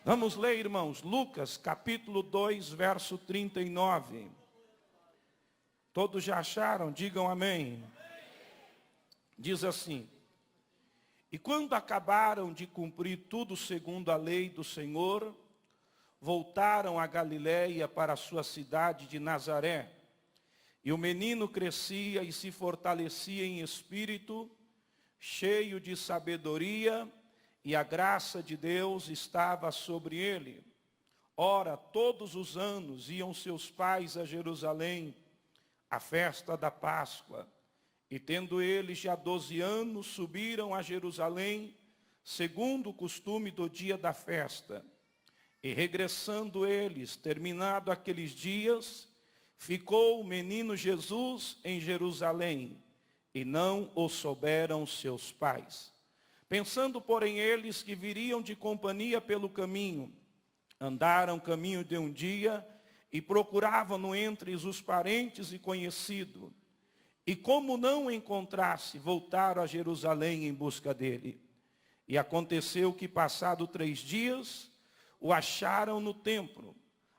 Vamos ler, irmãos, Lucas capítulo 2, verso 39. Todos já acharam? Digam amém. Diz assim: e quando acabaram de cumprir tudo segundo a lei do Senhor, voltaram a Galiléia para a sua cidade de Nazaré. E o menino crescia e se fortalecia em espírito, cheio de sabedoria, e a graça de Deus estava sobre ele. Ora, todos os anos iam seus pais a Jerusalém, à festa da Páscoa. E tendo eles já 12 anos, subiram a Jerusalém, segundo o costume do dia da festa. E regressando eles, terminado aqueles dias, ficou o menino Jesus em Jerusalém, e não o souberam seus pais. Pensando, porém, eles que viriam de companhia pelo caminho, andaram caminho de um dia, e procuravam-no entre os parentes e conhecidos. E como não o encontrasse, voltaram a Jerusalém em busca dele. E aconteceu que, passado 3 dias, o acharam no templo,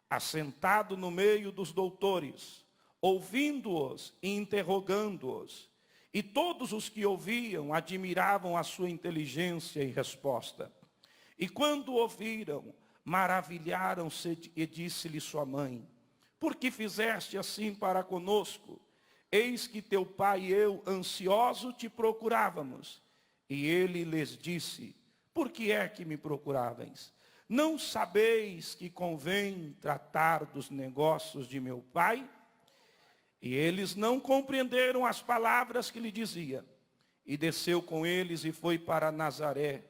assentado no meio dos doutores, ouvindo-os e interrogando-os. E todos os que ouviam admiravam a sua inteligência e resposta. E quando ouviram, maravilharam-se e disse-lhe sua mãe: por que fizeste assim para conosco? Eis que teu pai e eu, ansiosos, te procurávamos. E ele lhes disse: por que é que me procuráveis? Não sabeis que convém tratar dos negócios de meu pai? E eles não compreenderam as palavras que lhe dizia. E desceu com eles e foi para Nazaré,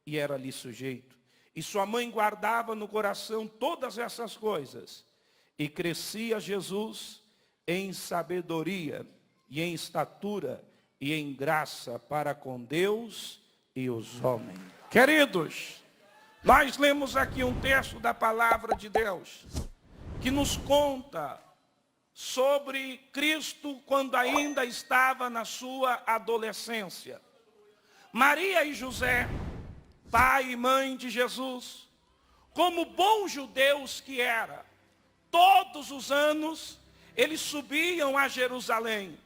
e era ali sujeito. E sua mãe guardava no coração todas essas coisas. E crescia Jesus em sabedoria, e em estatura, e em graça para com Deus e os homens. Queridos, nós lemos aqui um texto da palavra de Deus, que nos conta sobre Cristo quando ainda estava na sua adolescência. Maria e José, pai e mãe de Jesus, como bons judeus que era, todos os anos eles subiam a Jerusalém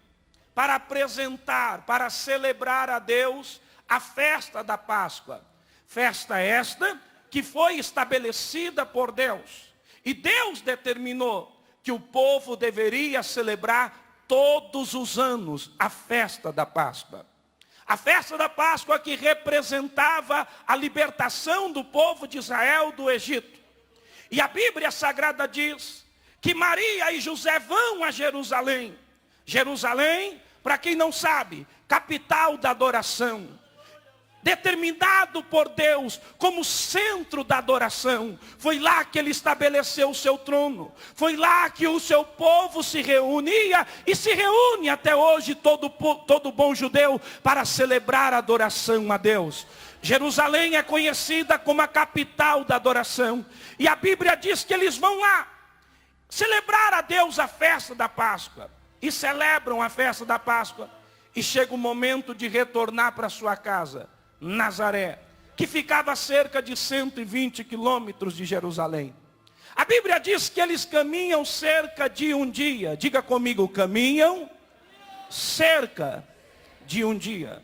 para apresentar, para celebrar a Deus a festa da Páscoa. Festa esta que foi estabelecida por Deus. E Deus determinou que o povo deveria celebrar todos os anos a festa da Páscoa. A festa da Páscoa que representava a libertação do povo de Israel do Egito. E a Bíblia Sagrada diz que Maria e José vão a Jerusalém. Jerusalém, para quem não sabe, capital da adoração. Determinado por Deus como centro da adoração. Foi lá que ele estabeleceu o seu trono. Foi lá que o seu povo se reunia e se reúne até hoje todo bom judeu para celebrar a adoração a Deus. Jerusalém é conhecida como a capital da adoração. E a Bíblia diz que eles vão lá celebrar a Deus a festa da Páscoa. E celebram a festa da Páscoa. E chega o momento de retornar para sua casa, Nazaré, que ficava a cerca de 120 quilômetros de Jerusalém. A Bíblia diz que eles caminham cerca de um dia. Diga comigo, caminham cerca de um dia.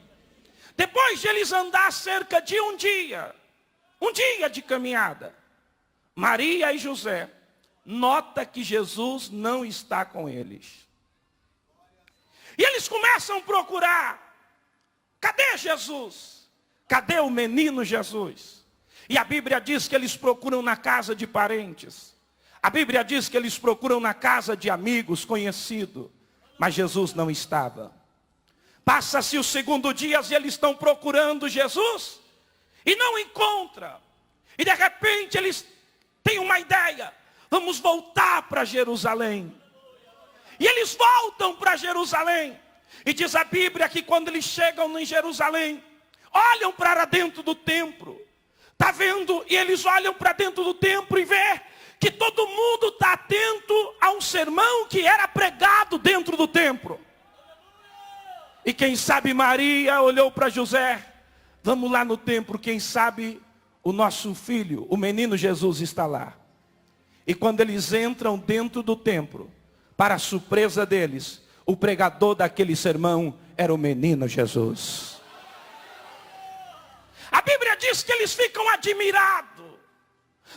Depois de eles andar cerca de um dia de caminhada, Maria e José nota que Jesus não está com eles. E eles começam a procurar. Cadê Jesus? Cadê o menino Jesus? E a Bíblia diz que eles procuram na casa de parentes. A Bíblia diz que eles procuram na casa de amigos, conhecidos. Mas Jesus não estava. Passa-se o segundo dia e eles estão procurando Jesus. E não encontram. E de repente eles têm uma ideia. Vamos voltar para Jerusalém. E eles voltam para Jerusalém. E diz a Bíblia que quando eles chegam em Jerusalém, olham para dentro do templo. Está vendo? E eles olham para dentro do templo e vê que todo mundo está atento a um sermão que era pregado dentro do templo. E quem sabe Maria olhou para José. Vamos lá no templo, quem sabe o nosso filho, o menino Jesus, está lá. E quando eles entram dentro do templo, para a surpresa deles, o pregador daquele sermão era o menino Jesus. A Bíblia diz que eles ficam admirados,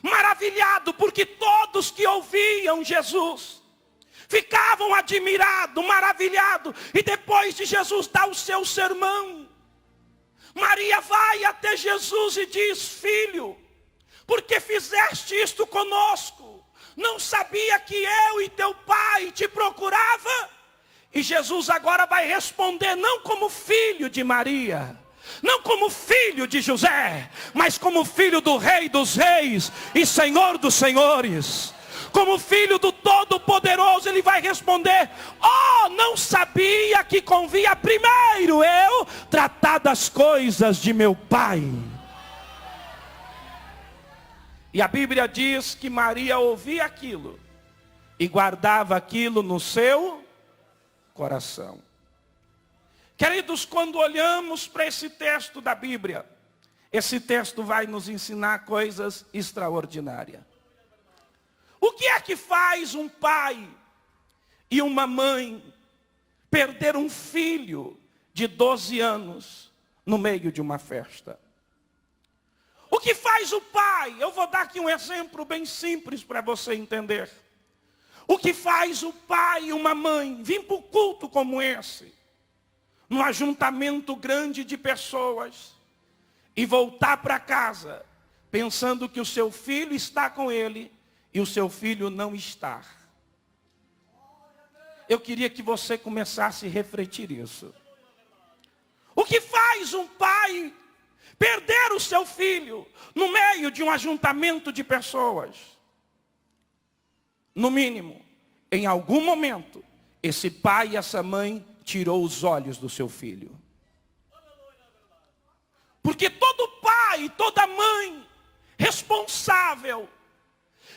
maravilhados, porque todos que ouviam Jesus ficavam admirados, maravilhados. E depois de Jesus dar o seu sermão, Maria vai até Jesus e diz: filho, por que fizeste isto conosco? Não sabia que eu e teu pai te procurava? E Jesus agora vai responder não como filho de Maria, não como filho de José, mas como filho do Rei dos Reis e Senhor dos Senhores. Como filho do Todo-Poderoso, ele vai responder: oh, não sabia que convinha primeiro eu tratar das coisas de meu pai. E a Bíblia diz que Maria ouvia aquilo e guardava aquilo no seu coração. Queridos, quando olhamos para esse texto da Bíblia, esse texto vai nos ensinar coisas extraordinárias. O que é que faz um pai e uma mãe perder um filho de 12 anos no meio de uma festa? O que faz o pai? Eu vou dar aqui um exemplo bem simples para você entender. O que faz o pai e uma mãe vir para um culto como esse, num ajuntamento grande de pessoas, e voltar para casa pensando que o seu filho está com ele e o seu filho não está? Eu queria que você começasse a refletir isso. O que faz um pai perder o seu filho no meio de um ajuntamento de pessoas? No mínimo, em algum momento, esse pai e essa mãe tirou os olhos do seu filho. Porque todo pai, toda mãe responsável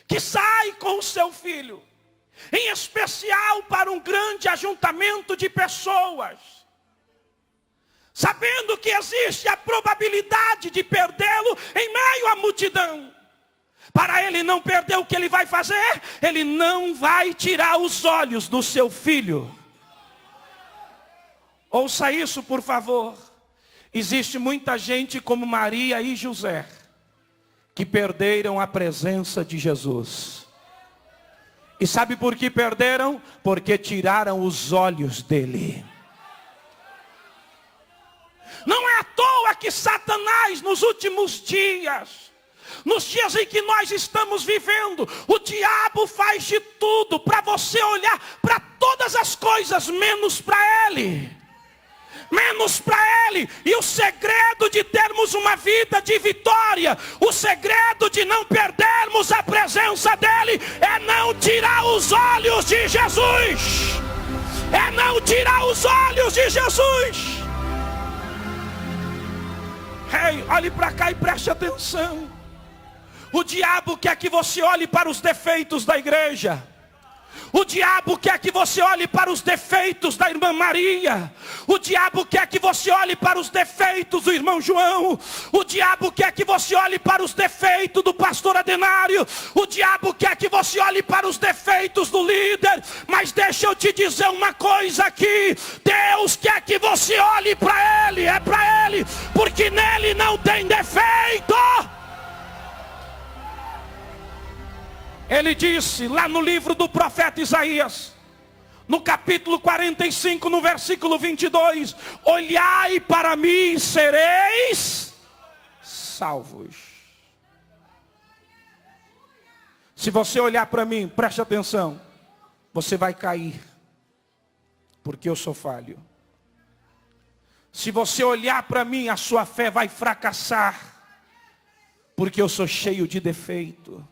que sai com o seu filho, em especial para um grande ajuntamento de pessoas, sabendo que existe a probabilidade de perdê-lo em meio à multidão, para ele não perder, o que ele vai fazer? Ele não vai tirar os olhos do seu filho. Ouça isso, por favor. Existe muita gente como Maria e José que perderam a presença de Jesus. E sabe por que perderam? Porque tiraram os olhos dele. Não é à toa que Satanás, nos últimos dias, nos dias em que nós estamos vivendo, o diabo faz de tudo para você olhar para todas as coisas menos para ele. Menos para ele. E o segredo de termos uma vida de vitória, o segredo de não perdermos a presença dele, é não tirar os olhos de Jesus. É não tirar os olhos de Jesus. Ei, olhe para cá e preste atenção. O diabo quer que você olhe para os defeitos da igreja. O diabo quer que você olhe para os defeitos da irmã Maria. O diabo quer que você olhe para os defeitos do irmão João. O diabo quer que você olhe para os defeitos do pastor Adenário. O diabo quer que você olhe para os defeitos do líder. Mas deixa eu te dizer uma coisa aqui. Deus quer que você olhe para ele. É para ele. Porque nele não tem defeito. Ele disse lá no livro do profeta Isaías, no capítulo 45, no versículo 22, olhai para mim e sereis salvos. Se você olhar para mim, preste atenção, você vai cair, porque eu sou falho. Se você olhar para mim, a sua fé vai fracassar, porque eu sou cheio de defeito.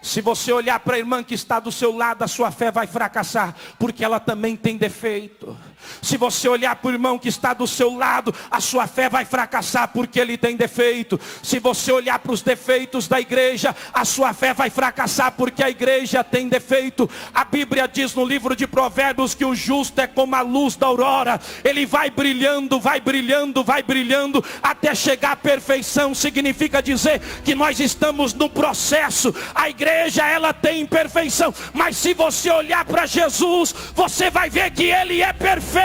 Se você olhar para a irmã que está do seu lado, a sua fé vai fracassar, porque ela também tem defeito. Se você olhar para o irmão que está do seu lado, a sua fé vai fracassar, porque ele tem defeito. Se você olhar para os defeitos da igreja, a sua fé vai fracassar, porque a igreja tem defeito. A Bíblia diz no livro de Provérbios que o justo é como a luz da aurora. Ele vai brilhando, vai brilhando, vai brilhando, até chegar à perfeição. Significa dizer que nós estamos no processo. A igreja, ela tem imperfeição, mas se você olhar para Jesus, você vai ver que ele é perfeito.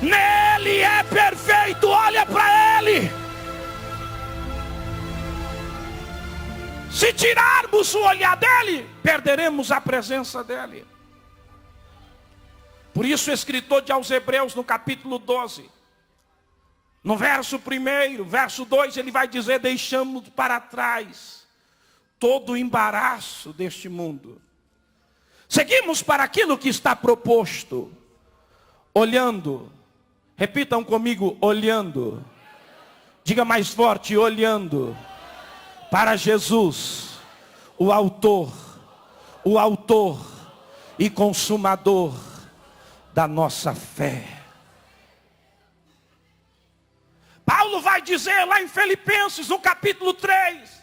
Nele é perfeito. Olha para ele. Se tirarmos o olhar dele, perderemos a presença dele. Por isso o escritor aos Hebreus, no capítulo 12, no verso 1, verso 2, ele vai dizer: deixamos para trás todo o embaraço deste mundo. Seguimos para aquilo que está proposto. Olhando, repitam comigo, olhando. Diga mais forte, olhando para Jesus, o autor e consumador da nossa fé. Paulo vai dizer lá em Filipenses, no capítulo 3,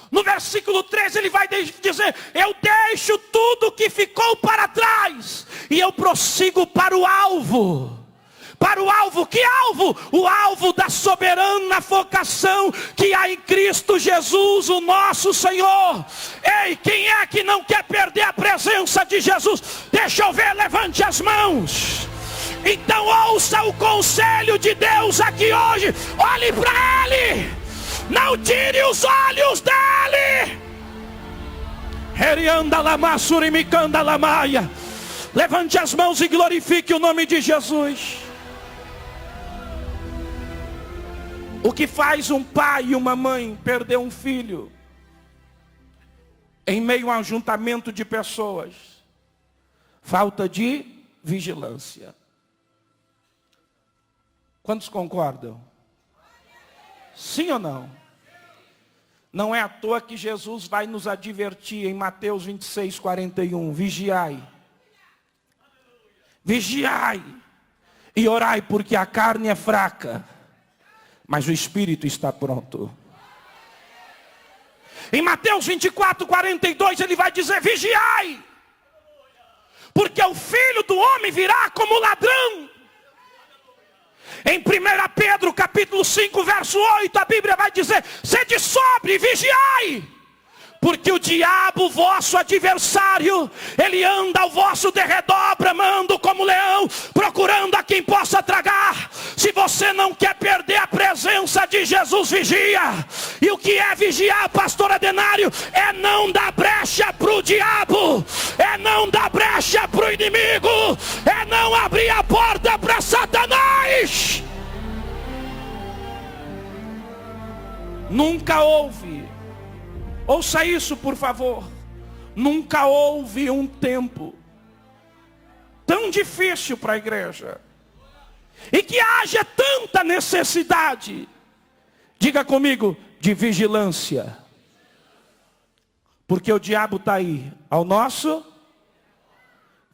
no versículo 13, ele vai dizer: eu deixo tudo que ficou para trás e eu prossigo para o alvo. Para o alvo, que alvo? O alvo da soberana vocação que há em Cristo Jesus, o nosso Senhor. Ei, quem é que não quer perder a presença de Jesus? Deixa eu ver, levante as mãos. Então ouça o conselho de Deus aqui hoje. Olhe para Ele. Não tire os olhos dele. Levante as mãos e glorifique o nome de Jesus. O que faz um pai e uma mãe perder um filho em meio a um ajuntamento de pessoas? Falta de vigilância. Quantos concordam? Sim ou não? Não é à toa que Jesus vai nos advertir em Mateus 26, 41. Vigiai. Vigiai. E orai, porque a carne é fraca, mas o espírito está pronto. Em Mateus 24, 42, ele vai dizer: vigiai, porque o Filho do Homem virá como ladrão. Em 1 Pedro capítulo 5, verso 8, a Bíblia vai dizer: sede sóbrio e vigiai, porque o diabo, vosso adversário, ele anda ao vosso derredor, bramando como leão, procurando a quem possa tragar. Se você não quer perder a presença de Jesus, vigia. E o que é vigiar, pastor Adenário? É não dar brecha para o diabo, é não dar brecha para o inimigo, é não abrir a porta para Satanás. Nunca houve, ouça isso por favor, nunca houve um tempo tão difícil para a igreja, e que haja tanta necessidade, diga comigo, de vigilância. Porque o diabo está aí, ao nosso,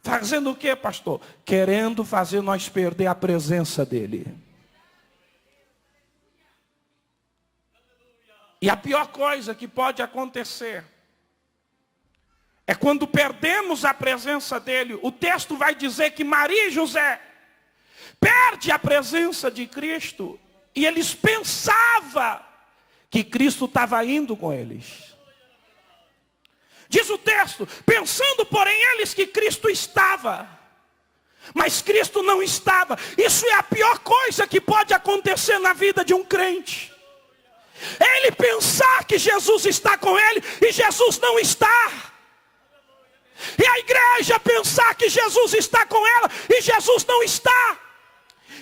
fazendo o que, pastor? Querendo fazer nós perder a presença dele. E a pior coisa que pode acontecer é quando perdemos a presença dele. O texto vai dizer que Maria e José perdem a presença de Cristo, e eles pensavam que Cristo estava indo com eles. Diz o texto: pensando porém eles que Cristo estava, mas Cristo não estava. Isso é a pior coisa que pode acontecer na vida de um crente. Ele pensar que Jesus está com ele e Jesus não está. E a igreja pensar que Jesus está com ela e Jesus não está.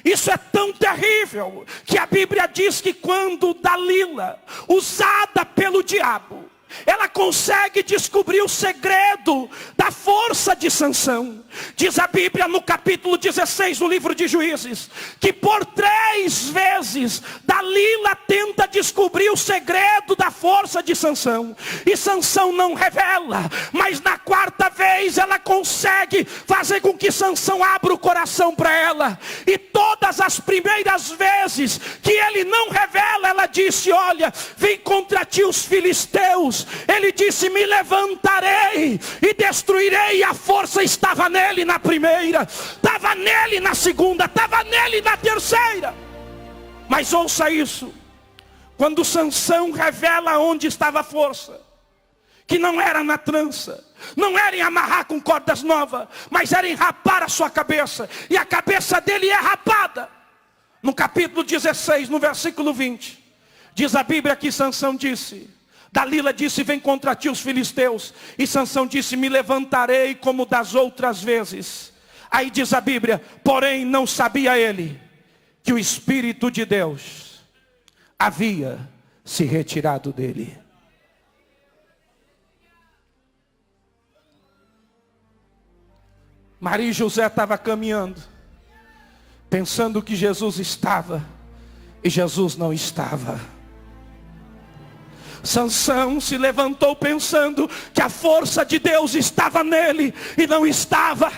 Isso é tão terrível que a Bíblia diz que quando Dalila, usada pelo diabo, ela consegue descobrir o segredo da força de Sansão. Diz a Bíblia no capítulo 16 do livro de Juízes, que por 3 vezes Dalila tenta descobrir o segredo da força de Sansão, e Sansão não revela, mas na 4ª vez ela consegue fazer com que Sansão abra o coração para ela. E todas as primeiras vezes que ele não revela, ela disse: olha, vem contra ti os filisteus. Ele disse: me levantarei e destruirei. E a força estava nele na primeira, estava nele na segunda, estava nele na terceira. Mas ouça isso: quando Sansão revela onde estava a força, que não era na trança, não era em amarrar com cordas novas, mas era em rapar a sua cabeça, e a cabeça dele é rapada. No capítulo 16, no versículo 20, diz a Bíblia que Sansão disse, Dalila disse: vem contra ti os filisteus. E Sansão disse: me levantarei como das outras vezes. Aí diz a Bíblia: porém não sabia ele que o Espírito de Deus havia se retirado dele. Maria e José estavam caminhando, pensando que Jesus estava, e Jesus não estava. Sansão se levantou pensando que a força de Deus estava nele, e não estava.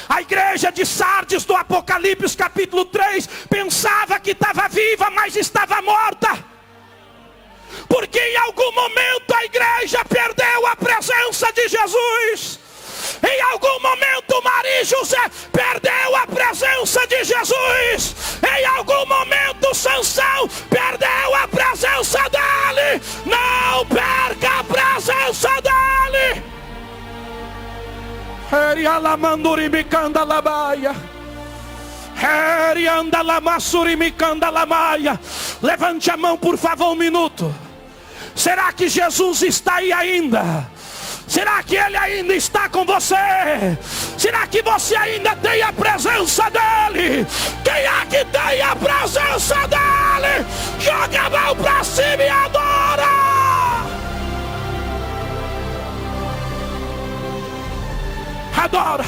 A igreja de Sardes do Apocalipse capítulo 3 pensava que estava viva, mas estava morta, porque em algum momento a igreja perdeu a presença de Jesus. Em algum momento Maria e José perdeu a presença de Jesus. Em algum momento Sansão perdeu a presença dele. Não perca a presença dele. Levante a mão, por favor, 1 minuto. Será que Jesus está aí ainda? Será que Ele ainda está com você? Será que você ainda tem a presença dEle? Quem é que tem a presença dEle? Joga a mão para cima e adora! Adora!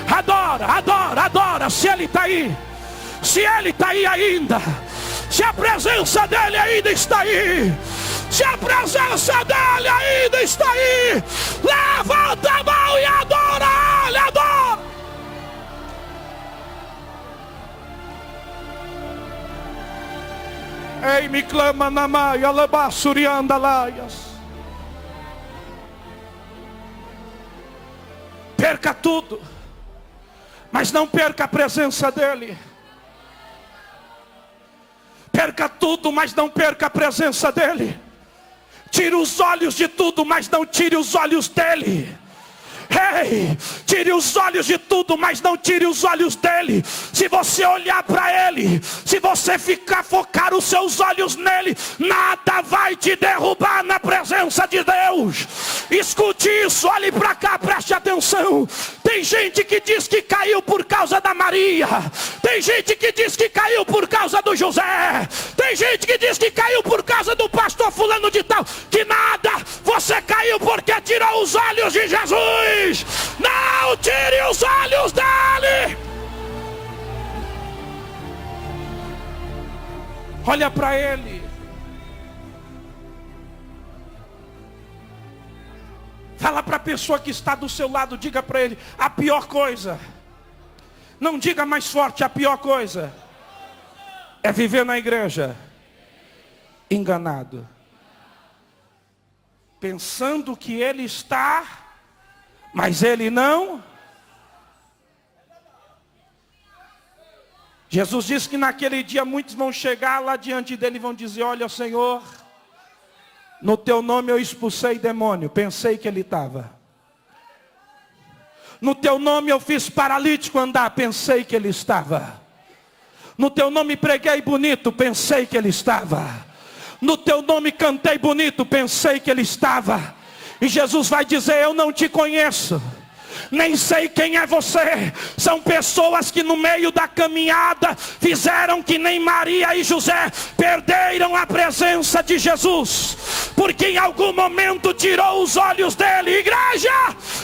Adora, adora, adora! Se Ele está aí, se Ele está aí ainda, se a presença dEle ainda está aí, se a presença dele ainda está aí, levanta a mão e adora ele, adora. Ei, me clama na maia, lebassurianda laias. Perca tudo, mas não perca a presença dele. Perca tudo, mas não perca a presença dele. Tire os olhos de tudo, mas não tire os olhos dele. Ei, tire os olhos de tudo, mas não tire os olhos dele. Se você olhar para ele, se você focar os seus olhos nele, nada vai te derrubar na presença de Deus. Escute isso, olhe para cá, preste atenção. Tem gente que diz que caiu por causa da Maria. Tem gente que diz que caiu por causa do José. Tem gente que diz que caiu por causa do pastor fulano de tal. Que nada, você caiu porque tirou os olhos de Jesus. Não tire os olhos dele. Olha para ele. Fala para a pessoa que está do seu lado, diga para ele: a pior coisa, não diga mais forte, a pior coisa é viver na igreja enganado, pensando que ele está, mas ele não. Jesus disse que naquele dia muitos vão chegar lá diante dele e vão dizer: olha, Senhor, no teu nome eu expulsei demônio, pensei que ele estava. No teu nome eu fiz paralítico andar, pensei que ele estava. No teu nome preguei bonito, pensei que ele estava. No teu nome cantei bonito, pensei que ele estava. E Jesus vai dizer: eu não te conheço, nem sei quem é você. São pessoas que no meio da caminhada fizeram que nem Maria e José, perderam a presença de Jesus. porque em algum momento tirou os olhos dele. Igreja,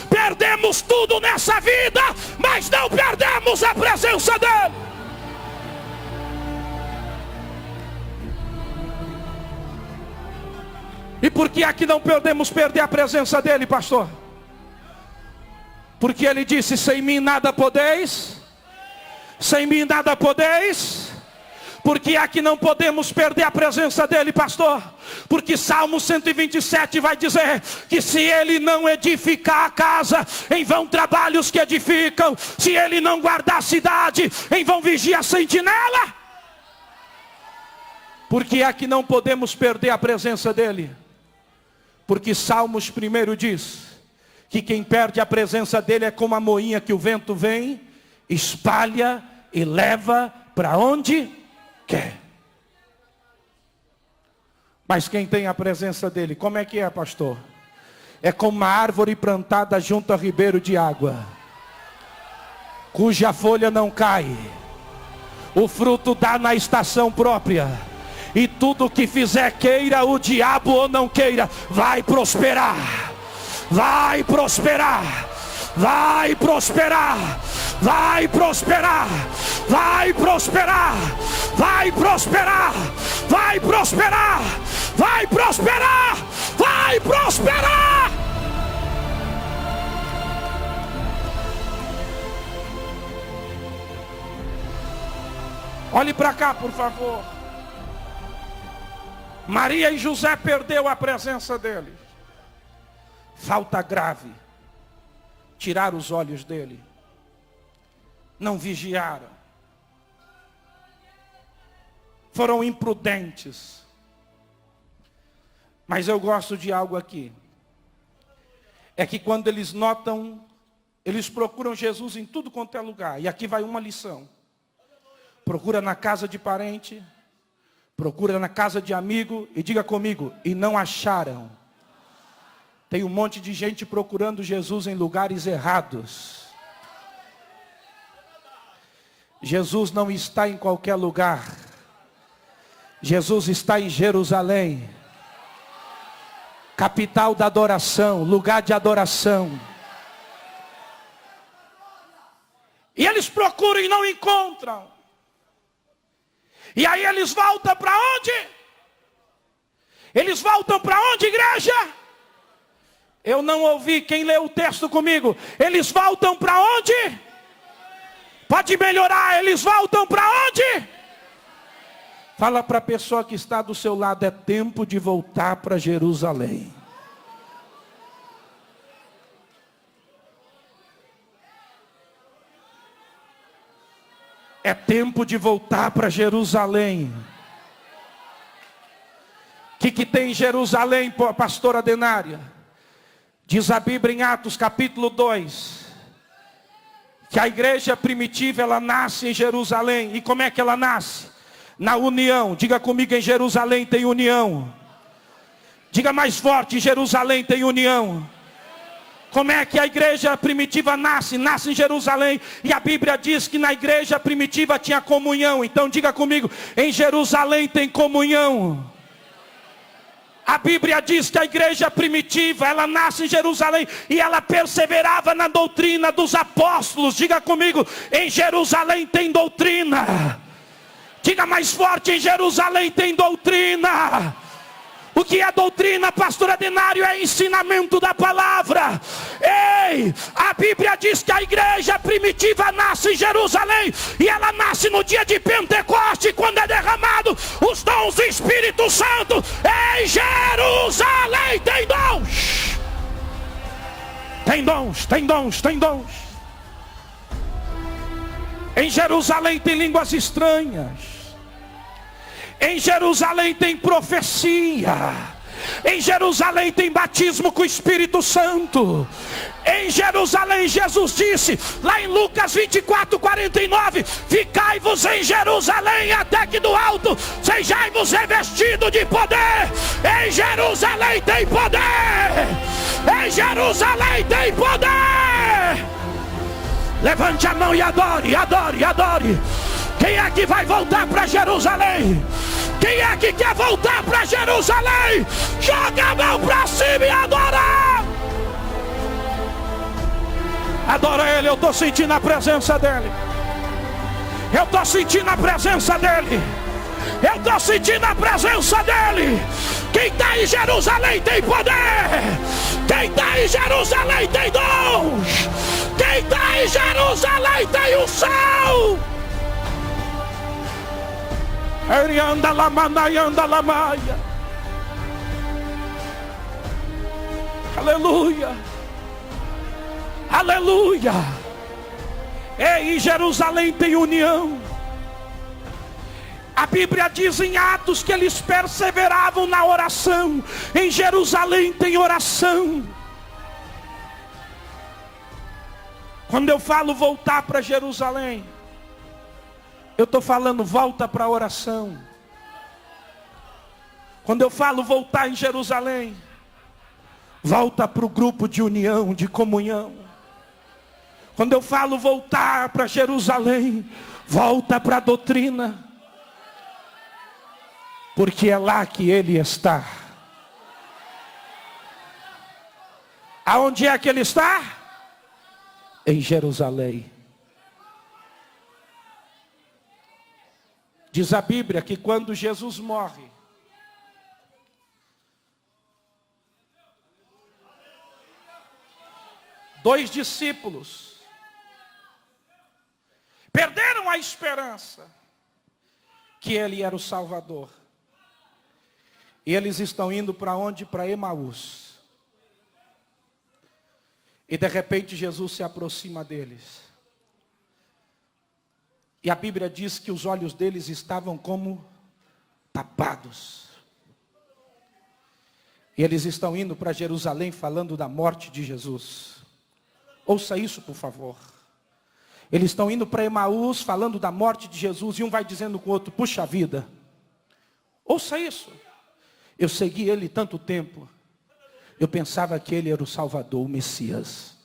perdemos tudo nessa vida, mas não perdemos a presença dele. E por que é que não podemos perder a presença dele, pastor? Porque ele disse: sem mim nada podeis, sem mim nada podeis. Por que é que não podemos perder a presença dele, pastor? Porque Salmo 127 vai dizer que se ele não edificar a casa, em vão trabalham os que edificam. Se ele não guardar a cidade, em vão vigia a sentinela. Por que é que não podemos perder a presença dele? Porque Salmos 1 diz que quem perde a presença dele é como a moinha que o vento vem, espalha e leva para onde quer. Mas quem tem a presença dele, como é que é, pastor? É como uma árvore plantada junto a ribeiro de água, cuja folha não cai, o fruto dá na estação própria, e tudo que fizer, queira o diabo ou não queira, vai prosperar, vai prosperar, vai prosperar, vai prosperar, vai prosperar, vai prosperar, vai prosperar, vai prosperar, vai prosperar. Olhe para cá, por favor. Maria e José perdeu a presença deles. Falta grave. Tiraram os olhos dele. Não vigiaram. Foram imprudentes. Mas eu gosto de algo aqui. É que quando eles notam, eles procuram Jesus em tudo quanto é lugar. E aqui vai uma lição. Procura na casa de parente, procura na casa de amigo, e diga comigo, e não acharam. Tem um monte de gente procurando Jesus em lugares errados. Jesus não está em qualquer lugar. Jesus está em Jerusalém, capital da adoração, lugar de adoração. E eles procuram e não encontram. E aí eles voltam para onde? Eles voltam para onde, igreja? Eu não ouvi, quem leu o texto comigo? Eles voltam para onde? Pode melhorar, eles voltam para onde? Fala para a pessoa que está do seu lado, é tempo de voltar para Jerusalém. É tempo de voltar para Jerusalém. O que tem em Jerusalém, pastora Denária? Diz a Bíblia em Atos capítulo 2, que a igreja primitiva, ela nasce em Jerusalém. E como é que ela nasce? Na união. Diga comigo, em Jerusalém tem união. Diga mais forte, em Jerusalém tem união. Como é que a igreja primitiva nasce? Nasce em Jerusalém. E a Bíblia diz que na igreja primitiva tinha comunhão. Então diga comigo, em Jerusalém tem comunhão. A Bíblia diz que a igreja primitiva, ela nasce em Jerusalém e ela perseverava na doutrina dos apóstolos. Diga comigo, em Jerusalém tem doutrina. Diga mais forte, em Jerusalém tem doutrina. O que é doutrina, pastor Adenário? É ensinamento da palavra. Ei, a Bíblia diz que a igreja primitiva nasce em Jerusalém. E ela nasce no dia de Pentecoste, quando é derramado os dons do Espírito Santo. Em Jerusalém tem dons. Tem dons, tem dons, tem dons. Em Jerusalém tem línguas estranhas. Em Jerusalém tem profecia. Em Jerusalém tem batismo com o Espírito Santo. Em Jerusalém Jesus disse, lá em Lucas 24:49, ficai-vos em Jerusalém até que do alto sejai-vos revestidos de poder. Em Jerusalém tem poder. Em Jerusalém tem poder. Levante a mão e adore, adore, adore. Quem é que vai voltar para Jerusalém? Quem é que quer voltar para Jerusalém? Joga a mão para cima e adora. Adora Ele. Eu estou sentindo a presença dEle. Eu estou sentindo a presença dEle. Eu estou sentindo a presença dEle. Quem está em Jerusalém tem poder. Quem está em Jerusalém tem dons. Quem está em Jerusalém tem unção. Arianda lamanayanda lamaia. Aleluia. Aleluia. Em Jerusalém tem união. A Bíblia diz em Atos que eles perseveravam na oração. Em Jerusalém tem oração. Quando eu falo voltar para Jerusalém, eu estou falando volta para a oração. Quando eu falo voltar em Jerusalém, volta para o grupo de união, de comunhão. Quando eu falo voltar para Jerusalém, volta para a doutrina. Porque é lá que Ele está. Aonde é que Ele está? Em Jerusalém. Diz a Bíblia que quando Jesus morre, dois discípulos perderam a esperança que Ele era o Salvador. E eles estão indo para onde? Para Emaús. E de repente Jesus se aproxima deles. E a Bíblia diz que os olhos deles estavam como tapados. E eles estão indo para Jerusalém falando da morte de Jesus. Ouça isso, por favor. Eles estão indo para Emaús falando da morte de Jesus. E um vai dizendo com o outro, puxa vida. Ouça isso. Eu segui Ele tanto tempo. Eu pensava que Ele era o Salvador, o Messias.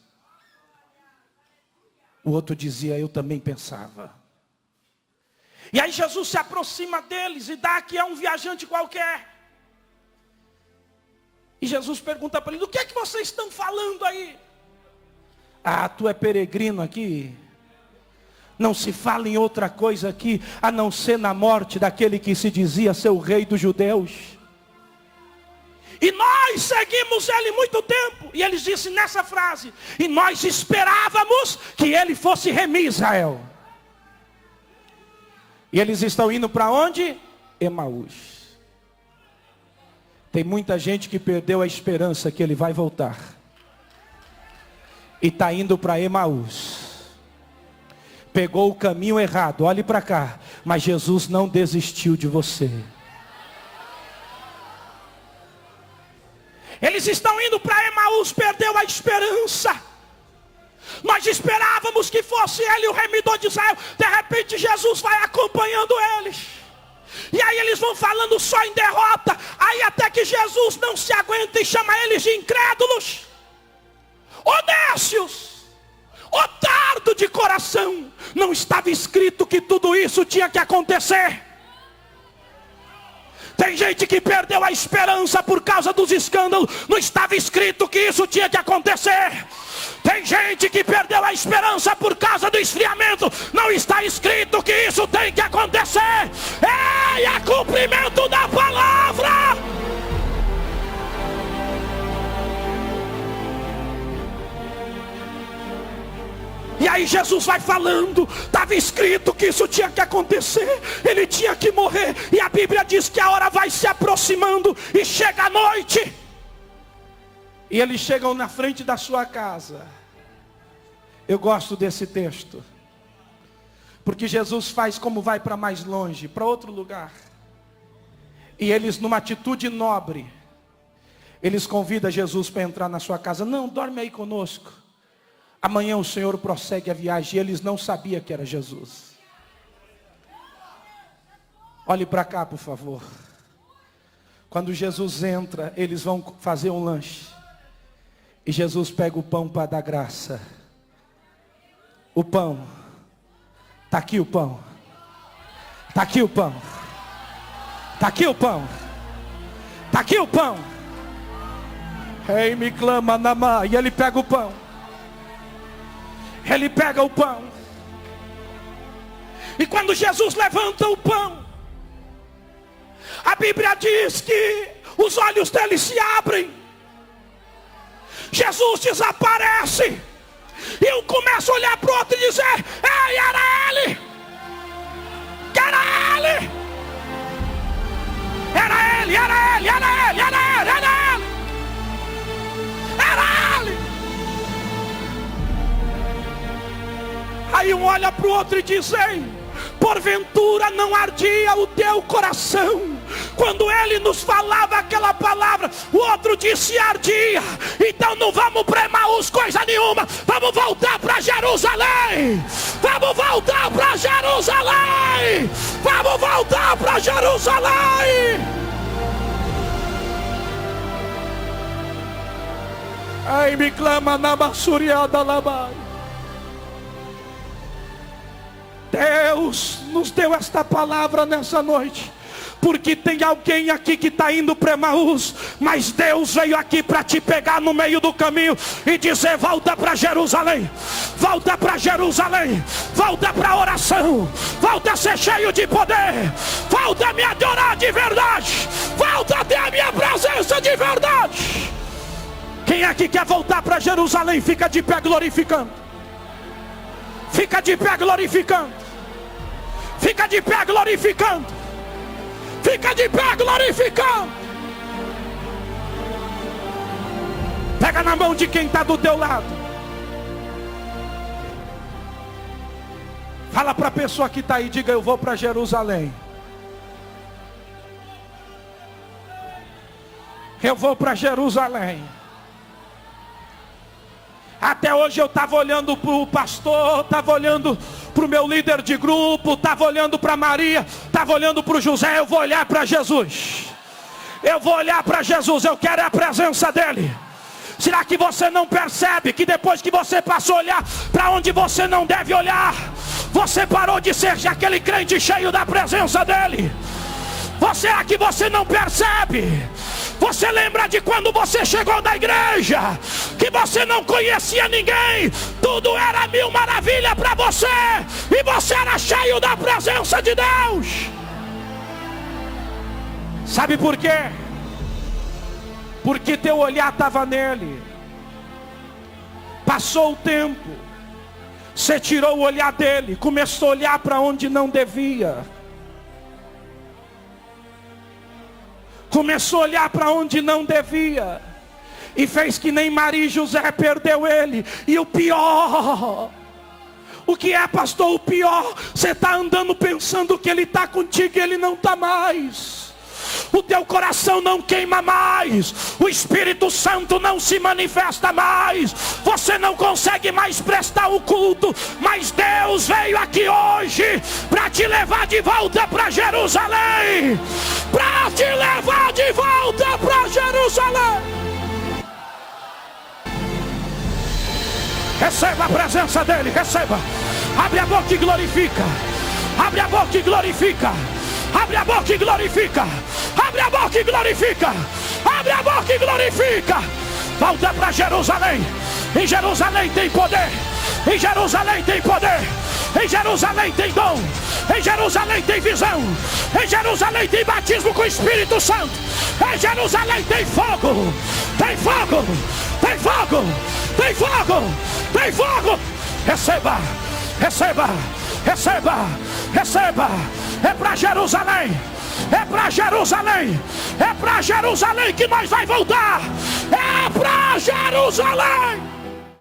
O outro dizia, eu também pensava. E aí Jesus se aproxima deles e dá que é um viajante qualquer. E Jesus pergunta para ele, do que é que vocês estão falando aí? Ah, tu é peregrino aqui? Não se fala em outra coisa aqui, a não ser na morte daquele que se dizia ser o rei dos judeus. E nós seguimos Ele muito tempo. E eles disse nessa frase, e nós esperávamos que Ele fosse remir Israel. E eles estão indo para onde? Emaús. Tem muita gente que perdeu a esperança que Ele vai voltar. E está indo para Emaús. Pegou o caminho errado, olhe para cá. Mas Jesus não desistiu de você. Eles estão indo para Emaús, perdeu a esperança. Nós esperávamos que fosse Ele o remidor de Israel. De repente Jesus vai acompanhando eles. E aí eles vão falando só em derrota. Aí até que Jesus não se aguenta e chama eles de incrédulos. Odécios. Otardo de coração. Não estava escrito que tudo isso tinha que acontecer. Tem gente que perdeu a esperança por causa dos escândalos. Não estava escrito que isso tinha que acontecer. Tem gente que perdeu a esperança por causa do esfriamento. Não está escrito que isso tem que acontecer. É cumprimento da palavra. E aí Jesus vai falando, estava escrito que isso tinha que acontecer, Ele tinha que morrer. E a Bíblia diz que a hora vai se aproximando e chega a noite. E eles chegam na frente da sua casa. Eu gosto desse texto. Porque Jesus faz como vai para mais longe, para outro lugar. E eles, numa atitude nobre, eles convidam Jesus para entrar na sua casa. Não, dorme aí conosco. Amanhã o Senhor prossegue a viagem. E eles não sabiam que era Jesus. Olhe para cá, por favor. Quando Jesus entra, eles vão fazer um lanche. E Jesus pega o pão para dar graça. O pão. Está aqui o pão. Está aqui o pão. Está aqui o pão. Está aqui o pão. Ei, me clama namá. E ele pega o pão. Ele pega o pão. E quando Jesus levanta o pão, a Bíblia diz que os olhos dele se abrem. Jesus desaparece. E eu começo a olhar para o outro e dizer: ei, era ele. Era ele. Era ele, era ele, era ele, era ele, era ele. Era ele. Aí um olha para o outro e diz: ei, porventura não ardia o teu coração quando ele nos falava aquela palavra? O outro disse: ardia. Então não vamos para Emaús coisa nenhuma, vamos voltar para Jerusalém. Vamos voltar para Jerusalém. Vamos voltar para Jerusalém. Ai, me clama na bassuriada labai. Deus nos deu esta palavra nessa noite, porque tem alguém aqui que está indo para Emaús, mas Deus veio aqui para te pegar no meio do caminho e dizer: volta para Jerusalém, volta para Jerusalém, volta para a oração, volta a ser cheio de poder, volta a me adorar de verdade, volta a ter a minha presença de verdade. Quem é que quer voltar para Jerusalém? Fica de pé glorificando. Fica de pé glorificando. Fica de pé glorificando. Fica de pé glorificando. Pega na mão de quem está do teu lado. Fala para a pessoa que está aí, diga: eu vou para Jerusalém. Eu vou para Jerusalém. Até hoje eu estava olhando para o pastor, estava olhando para o meu líder de grupo, estava olhando para Maria, estava olhando para o José. Eu vou olhar para Jesus. Eu vou olhar para Jesus, eu quero a presença dele. Será que você não percebe que depois que você passou a olhar para onde você não deve olhar, você parou de ser aquele crente cheio da presença dele? Será que você não percebe? Você lembra de quando você chegou da igreja, que você não conhecia ninguém, tudo era mil maravilha para você, e você era cheio da presença de Deus. Sabe por quê? Porque teu olhar estava nele. Passou o tempo, você tirou o olhar dele, começou a olhar para onde não devia. Começou a olhar para onde não devia. E fez que nem Maria e José, perdeu ele. E o pior, o que é, pastor? O pior, você está andando pensando que ele está contigo e ele não está mais. O teu coração não queima mais, o Espírito Santo não se manifesta mais, você não consegue mais prestar o culto. Mas Deus veio aqui hoje para te levar de volta para Jerusalém, para te levar de volta para Jerusalém. Receba a presença dele, receba. Abre a boca e glorifica. Abre a boca e glorifica. Abre a boca e glorifica. Abre a boca e glorifica. Abre a boca e glorifica. Volta para Jerusalém. Em Jerusalém tem poder. Em Jerusalém tem poder. Em Jerusalém tem dom. Em Jerusalém tem visão. Em Jerusalém tem batismo com o Espírito Santo. Em Jerusalém tem fogo. Tem fogo. Tem fogo. Tem fogo. Tem fogo. Receba. Receba. Receba. Receba. É para Jerusalém. É para Jerusalém. É para Jerusalém que nós vai voltar. É para Jerusalém.